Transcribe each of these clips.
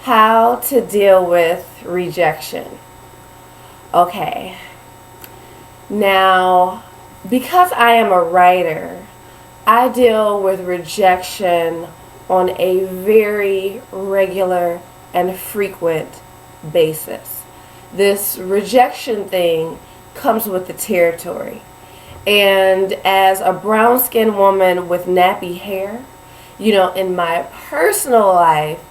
How to deal with rejection. Okay. Now, because I am a writer, I deal with rejection on a very regular and frequent basis. This rejection thing comes with the territory. And as a brown-skinned woman with nappy hair, in my personal life,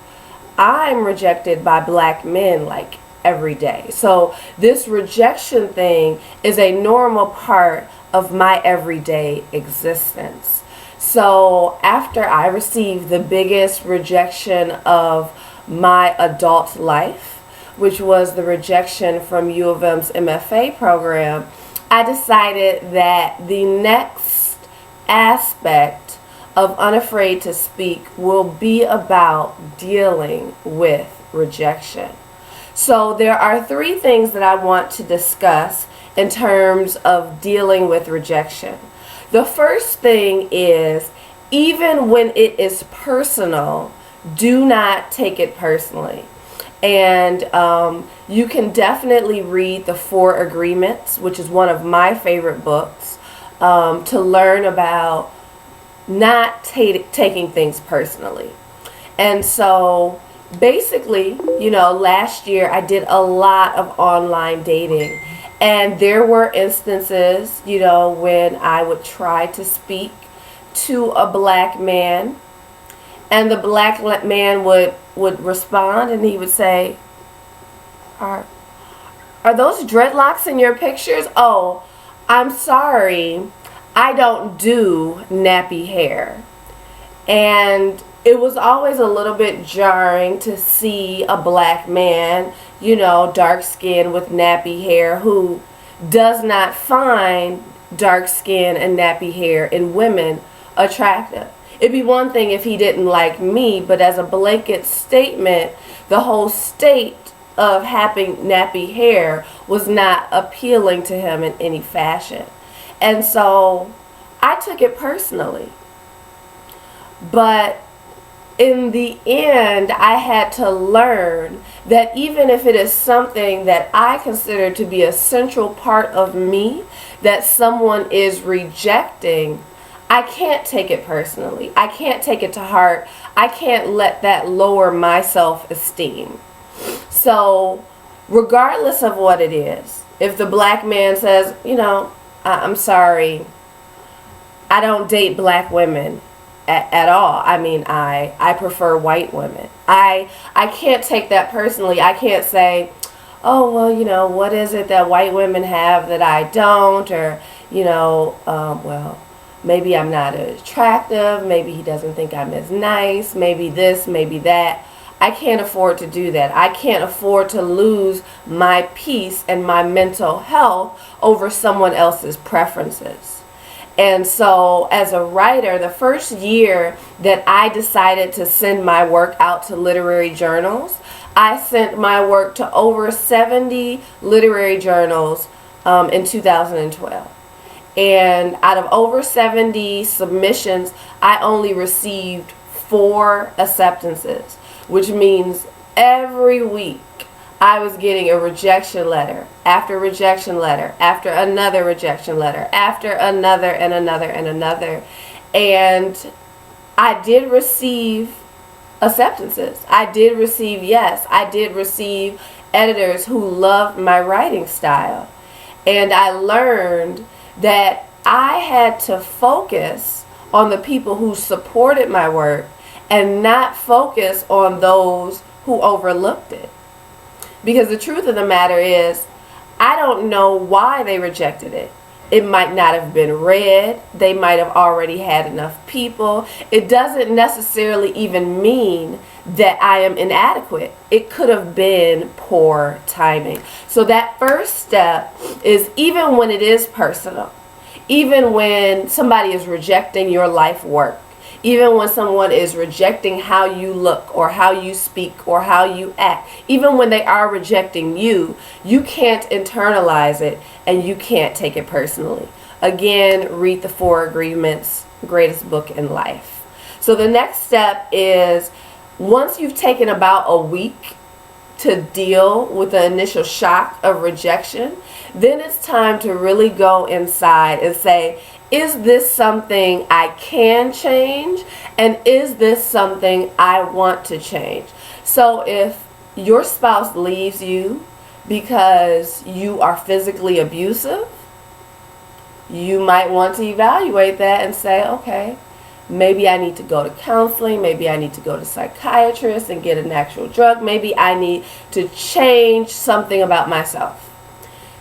I'm rejected by black men like every day. So this rejection thing is a normal part of my everyday existence. So after I received the biggest rejection of my adult life, which was the rejection from U of M's MFA program, I decided that the next aspect of Unafraid to Speak will be about dealing with rejection. So there are 3 things that I want to discuss in terms of dealing with rejection. The first thing is, even when it is personal, do not take it personally. And you can definitely read the 4 Agreements, which is one of my favorite books, to learn about not taking things personally. And so basically, last year I did a lot of online dating, and there were instances, when I would try to speak to a black man, and the black man would respond, and he would say, are those dreadlocks in your pictures? Oh, I'm sorry, I don't do nappy hair. And it was always a little bit jarring to see a black man, dark skin with nappy hair, who does not find dark skin and nappy hair in women attractive. It'd be one thing if he didn't like me, but as a blanket statement, the whole state of having nappy hair was not appealing to him in any fashion. And so I took it personally. But in the end, I had to learn that even if it is something that I consider to be a central part of me that someone is rejecting, I can't take it personally. I can't take it to heart. I can't let that lower my self-esteem. So regardless of what it is, if the black man says, I'm sorry, I don't date black women at all. I mean, I prefer white women. I can't take that personally. I can't say, oh, well, what is it that white women have that I don't? Or, well, maybe I'm not as attractive. Maybe he doesn't think I'm as nice. Maybe this, maybe that. I can't afford to do that. I can't afford to lose my peace and my mental health over someone else's preferences. And so as a writer, the first year that I decided to send my work out to literary journals, I sent my work to over 70 literary journals in 2012. And out of over 70 submissions, I only received 4 acceptances, which means every week I was getting a rejection letter after rejection letter after another rejection letter after another and another and another. And I did receive acceptances. I did receive yes. I did receive editors who loved my writing style. And I learned that I had to focus on the people who supported my work and not focus on those who overlooked it. Because the truth of the matter is, I don't know why they rejected it. It might not have been read. They might have already had enough people. It doesn't necessarily even mean that I am inadequate. It could have been poor timing. So that first step is, even when it is personal, even when somebody is rejecting your life work, even when someone is rejecting how you look or how you speak or how you act, even when they are rejecting you, you can't internalize it and you can't take it personally. Again, read the 4 Agreements, greatest book in life. So the next step is, Once you've taken about a week to deal with the initial shock of rejection, then it's time to really go inside and say, is this something I can change? And is this something I want to change? So if your spouse leaves you because you are physically abusive, you might want to evaluate that and say, okay, maybe I need to go to counseling, maybe I need to go to psychiatrist and get an actual drug, maybe I need to change something about myself.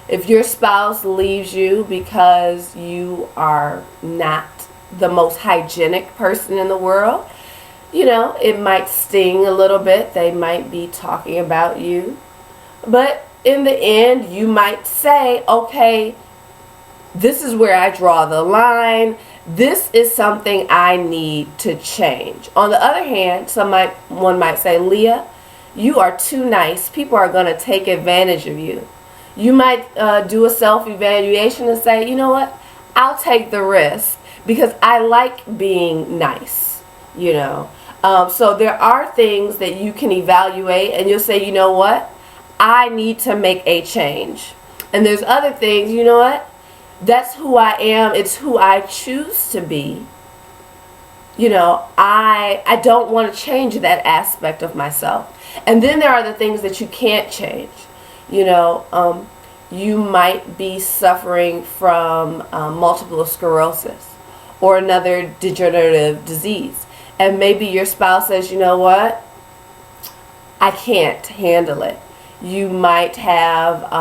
If your spouse leaves you because you are not the most hygienic person in the world, it might sting a little bit. They might be talking about you. But in the end, you might say, okay, this is where I draw the line. This is something I need to change. On the other hand, one might say, Leah, you are too nice. People are going to take advantage of you. You might do a self-evaluation and say, you know what, I'll take the risk because I like being nice, So there are things that you can evaluate and you'll say, you know what, I need to make a change. And there's other things, you know what, that's who I am. It's who I choose to be. I don't want to change that aspect of myself. And then there are the things that you can't change. You might be suffering from multiple sclerosis or another degenerative disease. And maybe your spouse says, you know what, I can't handle it. You might have,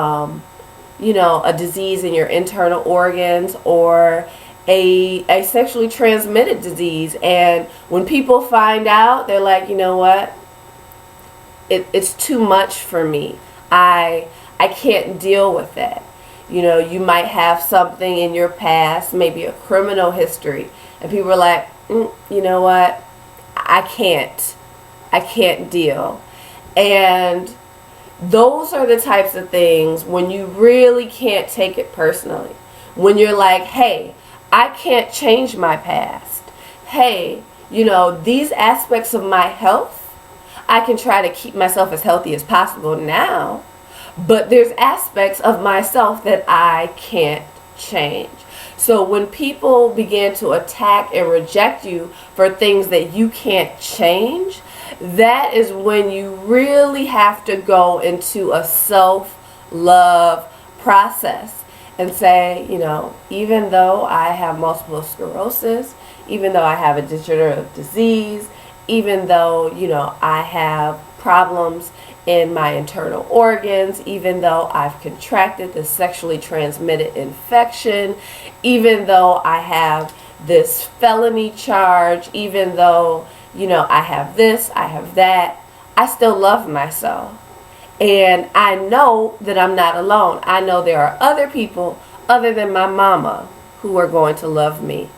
a disease in your internal organs or a sexually transmitted disease. And when people find out, they're like, you know what, it's too much for me. I can't deal with that. You might have something in your past, maybe a criminal history, and people are like, you know what, I can't deal. And those are the types of things when you really can't take it personally. When you're like, hey, I can't change my past. Hey, these aspects of my health, I can try to keep myself as healthy as possible now. But there's aspects of myself that I can't change. So when people begin to attack and reject you for things that you can't change, that is when you really have to go into a self-love process and say, even though I have multiple sclerosis, even though I have a degenerative disease, even though, I have problems in my internal organs, even though I've contracted the sexually transmitted infection, even though I have this felony charge, even though, I have this, I have that, I still love myself. And I know that I'm not alone. I know there are other people other than my mama who are going to love me,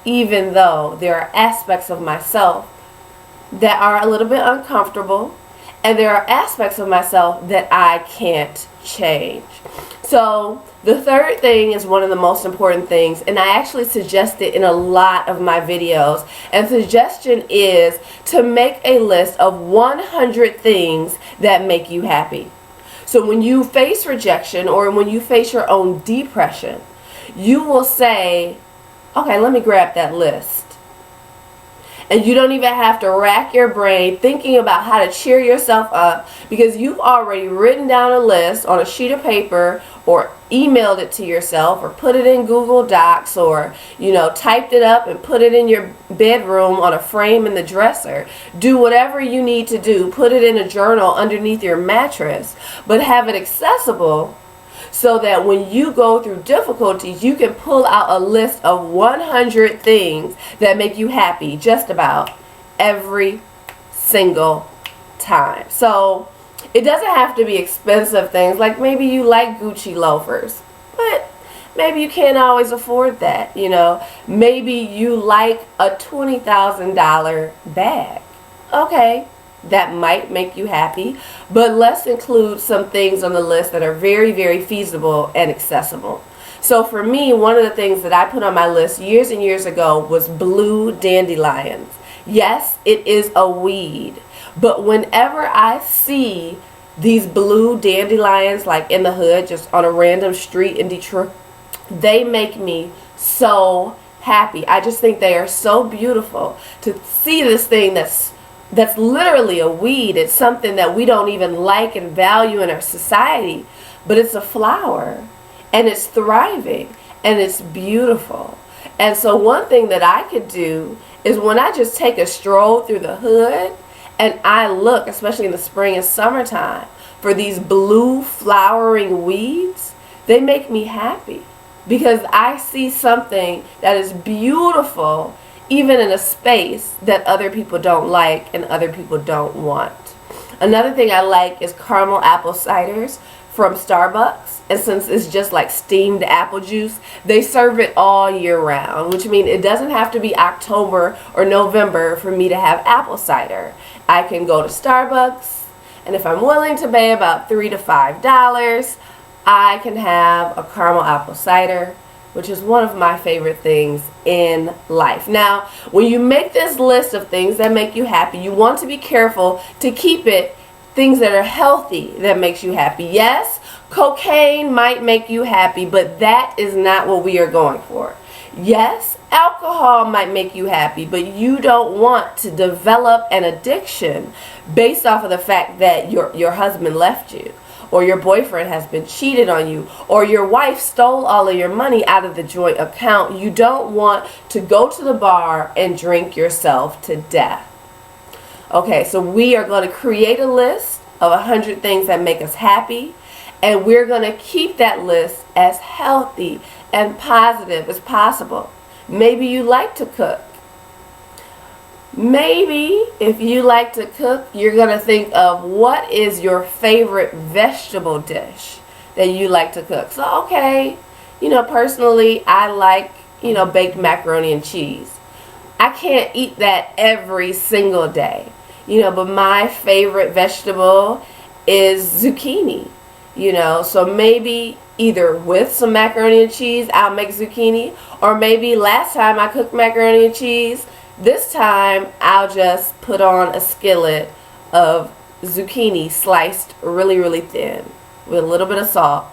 even though there are aspects of myself that are a little bit uncomfortable, and there are aspects of myself that I can't change. So the third thing is one of the most important things, and I actually suggest it in a lot of my videos. And suggestion is to make a list of 100 things that make you happy. So when you face rejection or when you face your own depression, you will say, okay, let me grab that list. And you don't even have to rack your brain thinking about how to cheer yourself up, because you've already written down a list on a sheet of paper or emailed it to yourself or put it in Google Docs or, typed it up and put it in your bedroom on a frame in the dresser. Do whatever you need to do. Put it in a journal underneath your mattress, but have it accessible so that when you go through difficulties, you can pull out a list of 100 things that make you happy just about every single time. So it doesn't have to be expensive things, like maybe you like Gucci loafers, but maybe you can't always afford that. Maybe you like a $20,000 bag. Okay, that might make you happy, but let's include some things on the list that are very, very feasible and accessible. So for me, one of the things that I put on my list years and years ago was blue dandelions. Yes, it is a weed, But whenever I see these blue dandelions like in the hood, just on a random street in Detroit, they make me so happy. I just think they are so beautiful. To see this thing that's literally a weed. It's something that we don't even like and value in our society, but it's a flower and it's thriving and it's beautiful. And so one thing that I could do is when I just take a stroll through the hood and I look, especially in the spring and summertime, for these blue flowering weeds, they make me happy because I see something that is beautiful even in a space that other people don't like and other people don't want. Another thing I like is caramel apple ciders from Starbucks. And since it's just like steamed apple juice, they serve it all year round, which means it doesn't have to be October or November for me to have apple cider. I can go to Starbucks, and if I'm willing to pay about $3 to $5, I can have a caramel apple cider, which is one of my favorite things in life. Now, when you make this list of things that make you happy, you want to be careful to keep it things that are healthy that makes you happy. Yes, cocaine might make you happy, but that is not what we are going for. Yes, alcohol might make you happy, but you don't want to develop an addiction based off of the fact that your husband left you, or your boyfriend has been cheated on you, or your wife stole all of your money out of the joint account. You don't want to go to the bar and drink yourself to death. Okay, so we are going to create a list of 100 things that make us happy, and we're going to keep that list as healthy and positive as possible. Maybe you like to cook. Maybe if you like to cook, you're going to think of what is your favorite vegetable dish that you like to cook. So, okay, personally, I like, baked macaroni and cheese. I can't eat that every single day, but my favorite vegetable is zucchini, so maybe either with some macaroni and cheese, I'll make zucchini, or maybe last time I cooked macaroni and cheese, this time I'll just put on a skillet of zucchini sliced really, really thin with a little bit of salt.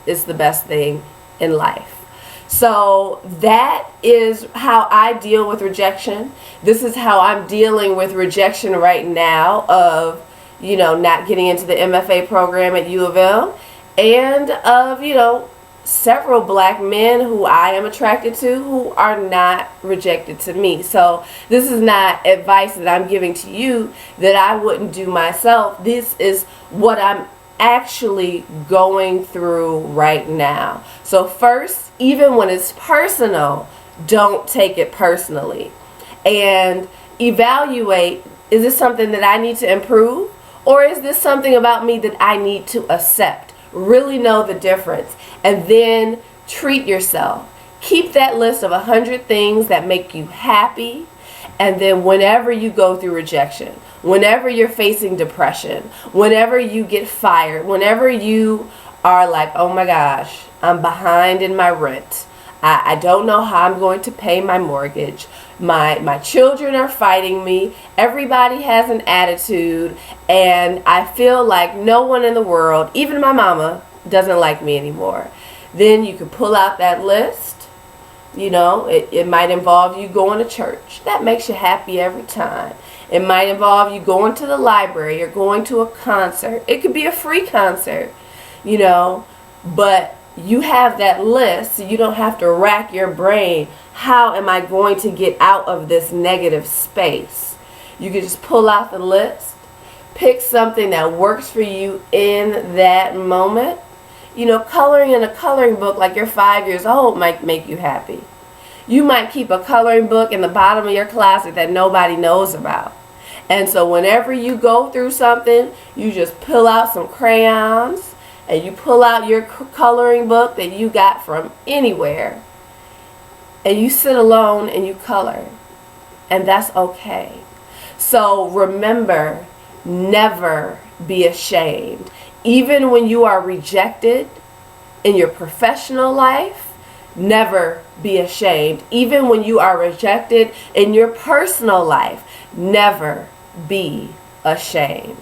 Is the best thing in life. So that is how I deal with rejection. This is how I'm dealing with rejection right now of, not getting into the MFA program at U of M, and of, several black men who I am attracted to who are not rejected to me. So this is not advice that I'm giving to you that I wouldn't do myself. This is what I'm actually going through right now. So first, even when it's personal, don't take it personally. And evaluate, is this something that I need to improve? Or is this something about me that I need to accept? Really know the difference. And then treat yourself. Keep that list of 100 things that make you happy. And then whenever you go through rejection, whenever you're facing depression, whenever you get fired, whenever you are like, oh my gosh, I'm behind in my rent. I don't know how I'm going to pay my mortgage. My children are fighting me. Everybody has an attitude. And I feel like no one in the world, even my mama, doesn't like me anymore. Then you can pull out that list. It might involve you going to church. That makes you happy every time. It might involve you going to the library or going to a concert. It could be a free concert, but you have that list, so you don't have to rack your brain. How am I going to get out of this negative space? You can just pull out the list, pick something that works for you in that moment. Coloring in a coloring book like you're 5 years old might make you happy. You might keep a coloring book in the bottom of your closet that nobody knows about. And so whenever you go through something, you just pull out some crayons and you pull out your coloring book that you got from anywhere. And you sit alone and you color. And that's okay. So remember, never be ashamed. Even when you are rejected in your professional life, never be ashamed. Even when you are rejected in your personal life, never be ashamed.